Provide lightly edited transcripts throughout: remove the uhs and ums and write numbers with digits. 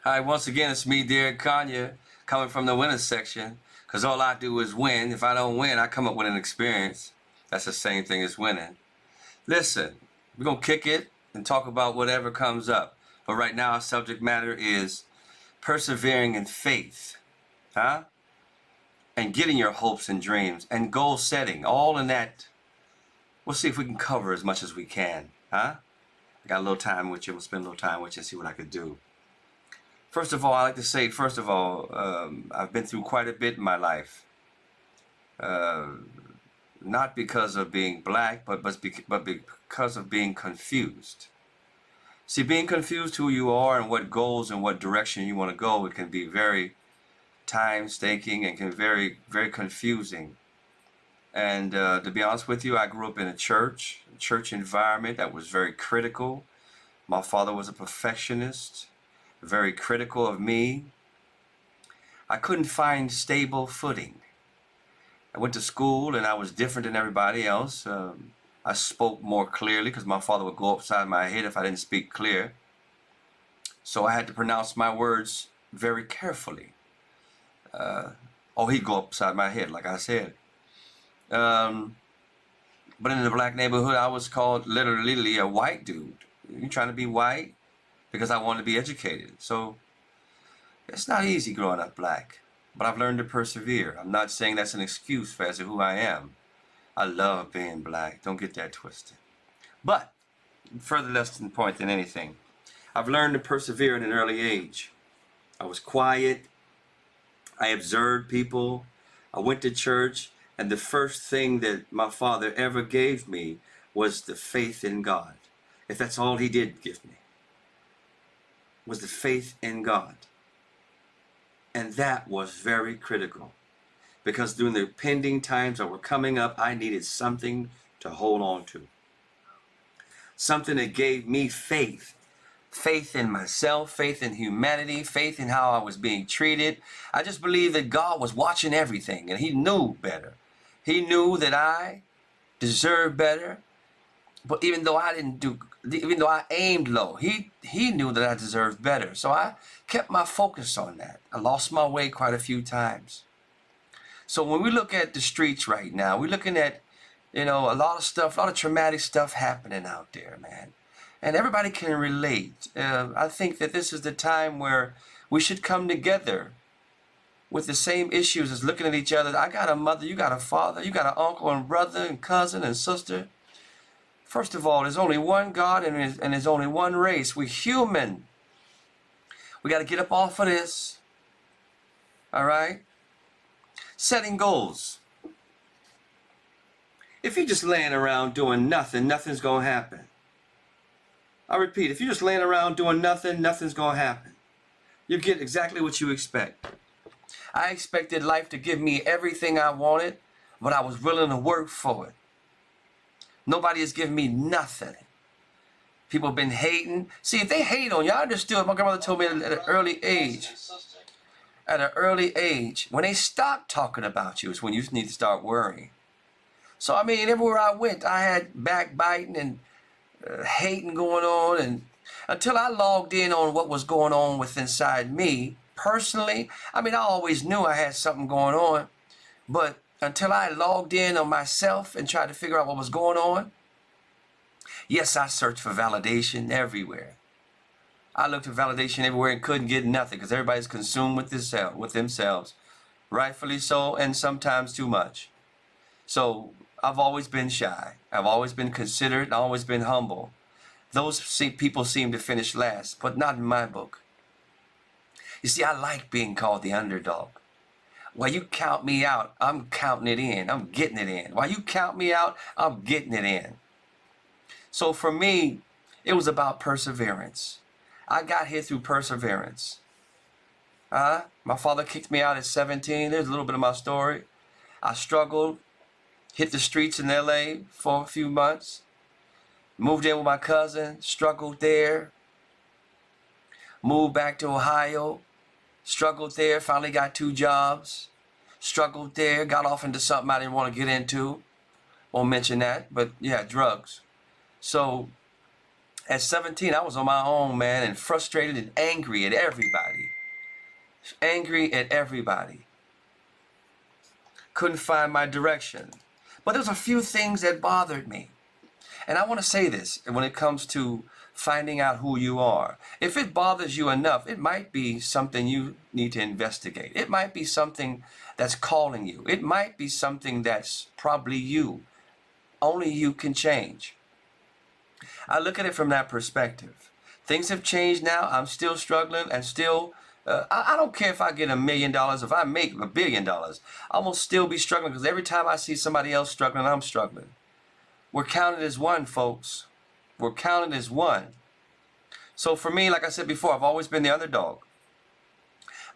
Hi, once again, it's me, dear Conyer, coming from the winner section, because all I do is win. If I don't win, I come up with an experience. That's the same thing as winning. Listen, we're going to kick it and talk about whatever comes up. But right now, our subject matter is persevering in faith, huh? And getting your hopes and dreams and goal setting, all in that. We'll see if we can cover as much as we can, huh? I got a little time with you. We'll spend a little time with you and see what I could do. First of all, I like to say, I've been through quite a bit in my life. Not because of being black, but because of being confused. See, being confused who you are and what goals and what direction you want to go, it can be very time-taking and can be very, very confusing. And to be honest with you, I grew up in a church environment that was very critical. My father was a perfectionist, very critical of me. I couldn't find stable footing. I went to school and I was different than everybody else. I spoke more clearly because my father would go upside my head if I didn't speak clear. So I had to pronounce my words very carefully. He'd go upside my head, like I said. But in the black neighborhood, I was called literally a white dude. You trying to be white? Because I wanted to be educated. So it's not easy growing up black, but I've learned to persevere. I'm not saying that's an excuse for as to who I am. I love being black. Don't get that twisted. But further less than point than anything, I've learned to persevere at an early age. I was quiet. I observed people. I went to church. And the first thing that my father ever gave me was the faith in God. If that's all he did give me, was the faith in God. And that was very critical. Because during the pending times that were coming up, I needed something to hold on to. Something that gave me faith. Faith in myself, faith in humanity, faith in how I was being treated. I just believed that God was watching everything and he knew better. He knew that I deserved better. But even though I aimed low, he knew that I deserved better. So I kept my focus on that. I lost my way quite a few times. So when we look at the streets right now, we're looking at, a lot of stuff, a lot of traumatic stuff happening out there, man. And everybody can relate. I think that this is the time where we should come together with the same issues as looking at each other. I got a mother, you got a father, you got an uncle and brother and cousin and sister. First of all, there's only one God and there's only one race. We're human. We got to get up off of this. All right? Setting goals. If you're just laying around doing nothing, nothing's going to happen. I repeat, if you're just laying around doing nothing, nothing's going to happen. You get exactly what you expect. I expected life to give me everything I wanted, but I was willing to work for it. Nobody has given me nothing. People have been hating. See, if they hate on you, I understood. My grandmother told me at an early age, when they stop talking about you is when you need to start worrying. So, everywhere I went, I had backbiting and hating going on, and until I logged in on what was going on with inside me, personally, I always knew I had something going on, but until I logged in on myself and tried to figure out what was going on, yes, I searched for validation everywhere. I looked for validation everywhere and couldn't get nothing because everybody's consumed with themselves, rightfully so, and sometimes too much. So I've always been shy. I've always been considerate. I've always been humble. Those people seem to finish last, but not in my book. You see, I like being called the underdog. While you count me out, I'm counting it in. I'm getting it in. While you count me out, I'm getting it in. So for me, it was about perseverance. I got here through perseverance. My father kicked me out at 17. There's a little bit of my story. I struggled, hit the streets in LA for a few months. Moved in with my cousin, struggled there. Moved back to Ohio, struggled there, finally got 2 jobs. Struggled there, got off into something I didn't want to get into. Won't mention that, but yeah, drugs. So At 17, I was on my own, man, and frustrated and angry at everybody. Angry at everybody. Couldn't find my direction. But there's a few things that bothered me. And I want to say this when it comes to finding out who you are. If it bothers you enough, it might be something you need to investigate. It might be something that's calling you. It might be something that's probably you. Only you can change. I look at it from that perspective. Things have changed now. I'm still struggling and still, I don't care if I get $1 million, if I make $1 billion, I'm going to still be struggling because every time I see somebody else struggling, I'm struggling. We're counted as one, folks. We're counted as one. So for me, like I said before, I've always been the underdog.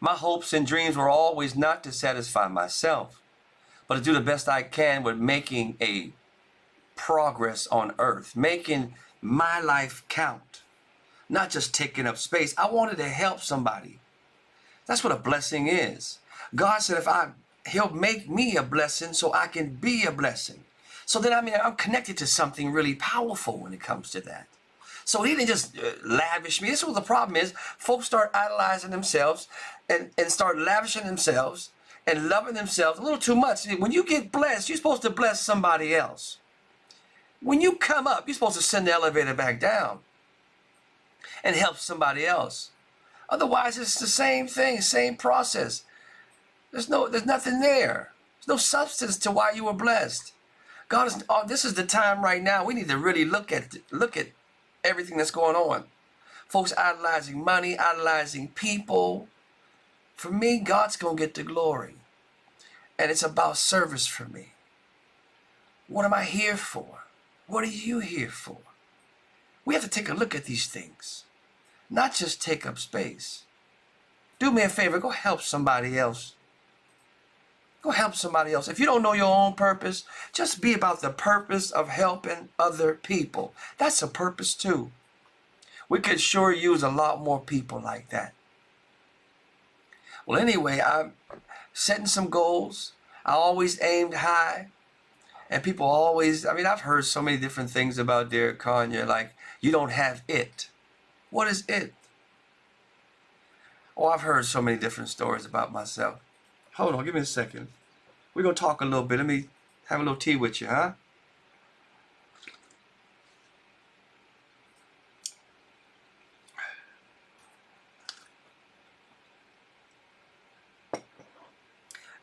My hopes and dreams were always not to satisfy myself, but to do the best I can with making a progress on earth, making my life count, not just taking up space. I wanted to help somebody. That's what a blessing is. God said he'll make me a blessing so I can be a blessing. So then, I'm connected to something really powerful when it comes to that. So he didn't just lavish me. This is what the problem is. Folks start idolizing themselves and start lavishing themselves and loving themselves a little too much. When you get blessed, you're supposed to bless somebody else. When you come up, you're supposed to send the elevator back down and help somebody else. Otherwise, it's the same thing, same process. There's nothing there. There's no substance to why you were blessed. God is, this is the time right now. We need to really look at everything that's going on. Folks idolizing money, idolizing people. For me, God's going to get the glory. And it's about service for me. What am I here for? What are you here for? We have to take a look at these things, not just take up space. Do me a favor, go help somebody else. Go help somebody else. If you don't know your own purpose, just be about the purpose of helping other people. That's a purpose too. We could sure use a lot more people like that. Well, anyway, I'm setting some goals. I always aimed high. And people always, I've heard so many different things about Derek Conyer, like, you don't have it. What is it? Oh, I've heard so many different stories about myself. Hold on, give me a second. We're going to talk a little bit. Let me have a little tea with you, huh?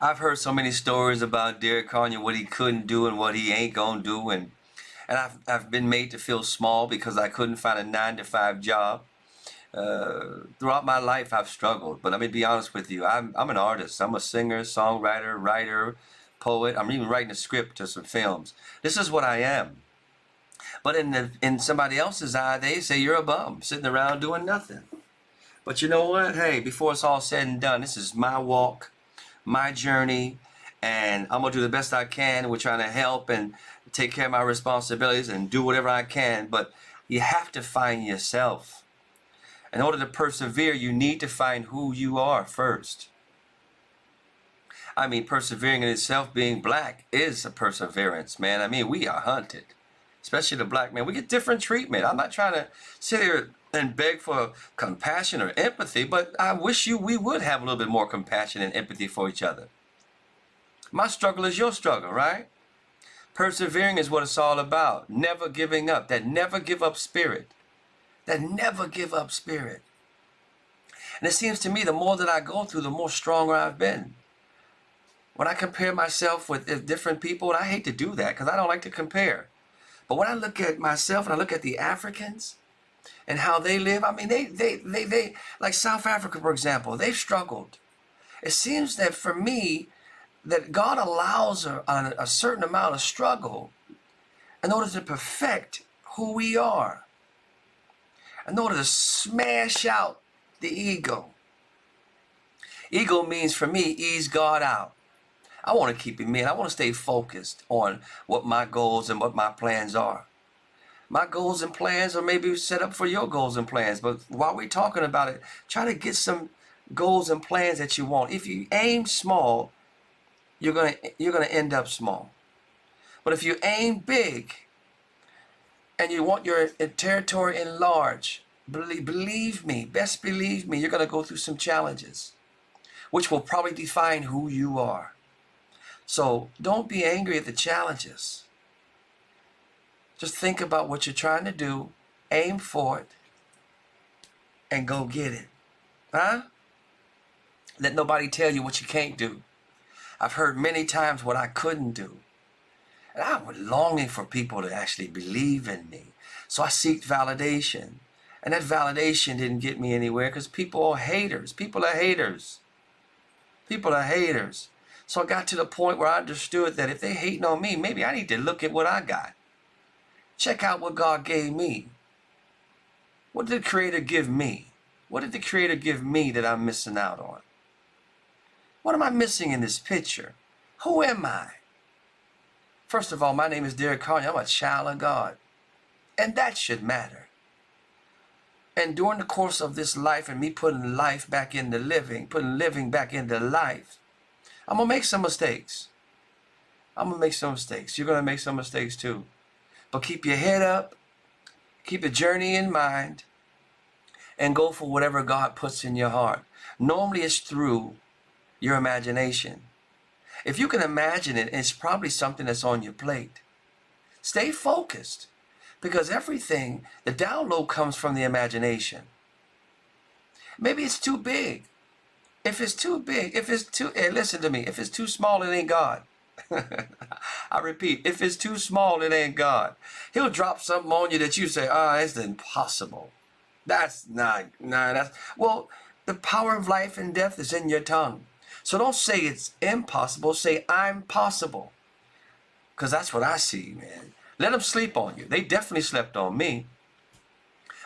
I've heard so many stories about Derek Conyer, what he couldn't do and what he ain't gonna do, and I've been made to feel small because I couldn't find a 9-to-5 job. Throughout my life, I've struggled, but let me be honest with you. I'm an artist. I'm a singer, songwriter, writer, poet. I'm even writing a script to some films. This is what I am. But in somebody else's eye, they say you're a bum, sitting around doing nothing. But you know what? Hey, before it's all said and done, this is my walk, my journey, and I'm gonna do the best I can. We're trying to help and take care of my responsibilities and do whatever I can, but you have to find yourself. In order to persevere, you need to find who you are first. Persevering in itself, being black, is a perseverance, man. We are hunted, especially the black man. We get different treatment. I'm not trying to sit here and beg for compassion or empathy, but I wish we would have a little bit more compassion and empathy for each other. My struggle is your struggle, right? Persevering is what it's all about. Never giving up. That never give up spirit. That never give up spirit. And it seems to me the more that I go through, the more stronger I've been. When I compare myself with different people, and I hate to do that because I don't like to compare. But when I look at myself and I look at the Africans and how they live, they like South Africa, for example, they've struggled. It seems that for me, that God allows a certain amount of struggle in order to perfect who we are, in order to smash out the ego. Ego means for me, ease God out. I want to keep him in. I want to stay focused on what my goals and what my plans are. My goals and plans are maybe set up for your goals and plans, but while we're talking about it, try to get some goals and plans that you want. If you aim small, you're gonna end up small. But if you aim big, and you want your territory enlarged, believe me, best believe me, you're going to go through some challenges, which will probably define who you are. So don't be angry at the challenges. Just think about what you're trying to do, aim for it, and go get it. Huh? Let nobody tell you what you can't do. I've heard many times what I couldn't do. And I was longing for people to actually believe in me. So I seeked validation. And that validation didn't get me anywhere because people are haters. People are haters. People are haters. So I got to the point where I understood that if they hating on me, maybe I need to look at what I got. Check out what God gave me. What did the Creator give me? What did the Creator give me that I'm missing out on? What am I missing in this picture? Who am I? First of all, my name is Conyer. I'm a child of God. And that should matter. And during the course of this life and me putting life back into living, putting living back into life, I'm going to make some mistakes. I'm going to make some mistakes. You're going to make some mistakes too. But keep your head up. Keep the journey in mind. And go for whatever God puts in your heart. Normally it's through your imagination. If you can imagine it, it's probably something that's on your plate. Stay focused. Because everything, the download comes from the imagination. Maybe it's too big. If it's too big, hey, listen to me, if it's too small, it ain't God. I repeat, if it's too small, it ain't God. He'll drop something on you that you say, it's impossible. That's not, well, the power of life and death is in your tongue. So don't say it's impossible, say I'm possible. Because that's what I see, man. Let them sleep on you. They definitely slept on me.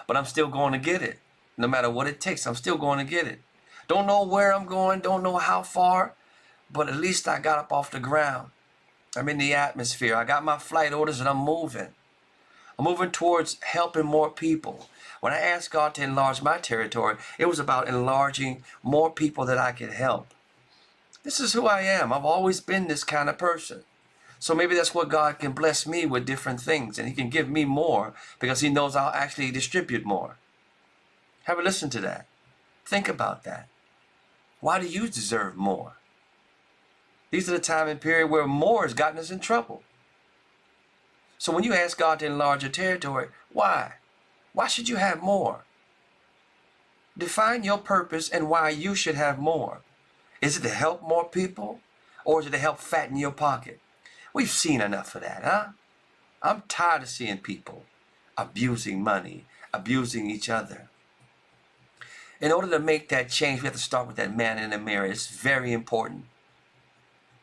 But I'm still going to get it. No matter what it takes, I'm still going to get it. Don't know where I'm going, don't know how far, but at least I got up off the ground. I'm in the atmosphere. I got my flight orders and I'm moving. I'm moving towards helping more people. When I asked God to enlarge my territory, it was about enlarging more people that I could help. This is who I am. I've always been this kind of person. So maybe that's what God can bless me with, different things, and he can give me more because he knows I'll actually distribute more. Have a listen to that. Think about that. Why do you deserve more? These are the time and period where more has gotten us in trouble. So when you ask God to enlarge your territory, why? Why should you have more? Define your purpose and why you should have more. Is it to help more people or is it to help fatten your pocket? We've seen enough of that, huh? I'm tired of seeing people abusing money, abusing each other. In order to make that change, we have to start with that man in the mirror. It's very important.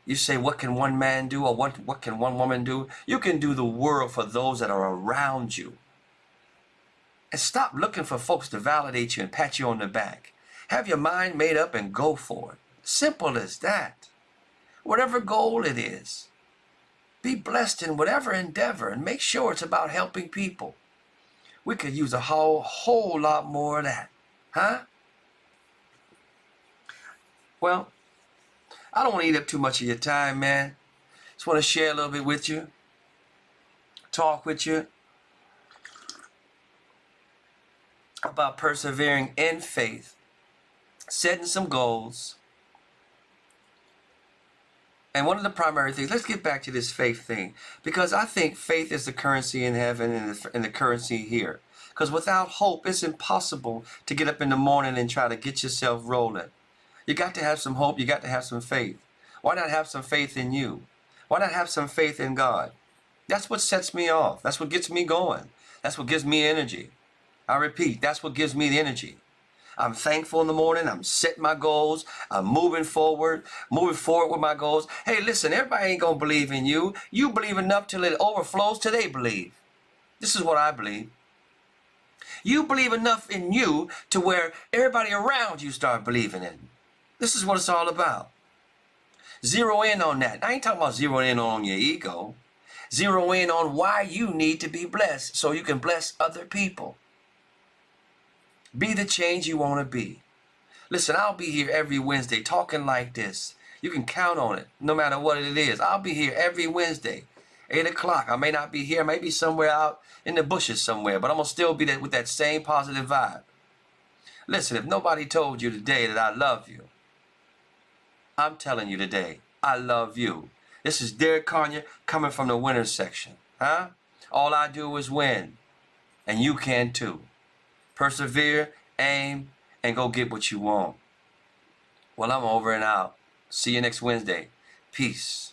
You say, what can one man do or what can one woman do? You can do the world for those that are around you. And stop looking for folks to validate you and pat you on the back. Have your mind made up and go for it. Simple as that. Whatever goal it is. Be blessed in whatever endeavor and make sure it's about helping people. We could use a whole lot more of that. Huh? Well, I don't want to eat up too much of your time, man. Just want to share a little bit with you. Talk with you about persevering in faith. Setting some goals. And one of the primary things, let's get back to this faith thing. Because I think faith is the currency in heaven and the currency here. Because without hope, it's impossible to get up in the morning and try to get yourself rolling. You got to have some hope. You got to have some faith. Why not have some faith in you? Why not have some faith in God? That's what sets me off. That's what gets me going. That's what gives me energy. I repeat, that's what gives me the energy. I'm thankful in the morning. I'm setting my goals. I'm moving forward with my goals. Hey, listen, everybody ain't going to believe in you. You believe enough till it overflows till they believe. This is what I believe. You believe enough in you to where everybody around you start believing in. This is what it's all about. Zero in on that. I ain't talking about zeroing in on your ego. Zero in on why you need to be blessed so you can bless other people. Be the change you want to be. Listen, I'll be here every Wednesday talking like this. You can count on it, no matter what it is. I'll be here every Wednesday. 8 o'clock. I may not be here. I may be somewhere out in the bushes somewhere, but I'm going to still be there with that same positive vibe. Listen, if nobody told you today that I love you, I'm telling you today, I love you. This is Derek Conyer coming from the winner's section. Huh? All I do is win. And you can too. Persevere, aim, and go get what you want. Well, I'm over and out. See you next Wednesday. Peace.